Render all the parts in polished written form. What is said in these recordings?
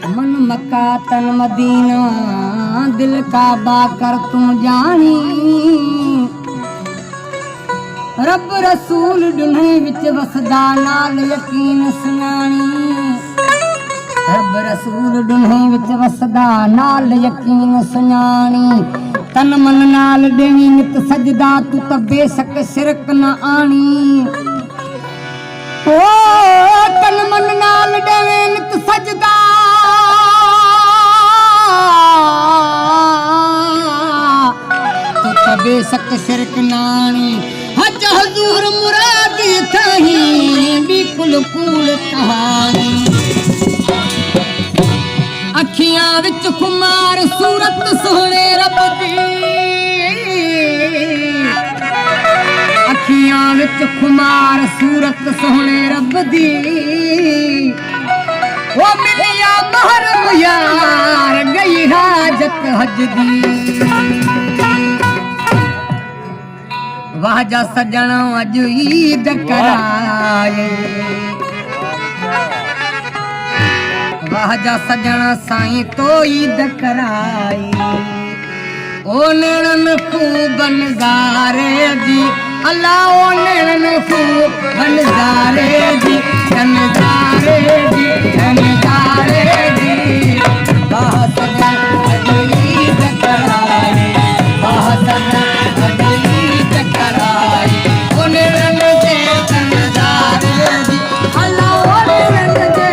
मन मक्का तन मदीना दिल काबा कर तुम जानी रब रसूल दुन्हे विच वसदा नाल यकीन सुनानी रब रसूल दुन्हे विच वसदा नाल यकीन सुनानी तन मन नाल देवी नित सजदा तू त बेशक शिरक न आनी ओ तन मन नाल देवी नित सजदा तू त बेशक शिरक न आनी हज हजूर मुराद थही बिल्कुल कूड़ कहानी अखियां विच खुमार सूरत सोहणे रब दी अखियां विच खुमार सूरत सोहणे रब दी ओ मिलिया महरम यार गई हाजत हज दी वाह जा सजणो अज ईद कराए वाह जा सजणा साईं तो ईद कराई ओ नेणन खूब नज़ारे जी अल्लाह ओ नेणन खूब नज़ारे जी नज़ारे जी नज़ारे जी वाह सजणा अज ईद कराई वाह सजणा अज ईद कराई ओ नेणन जे नज़ारे जी अल्लाह ओ नेणन जे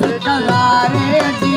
तलारे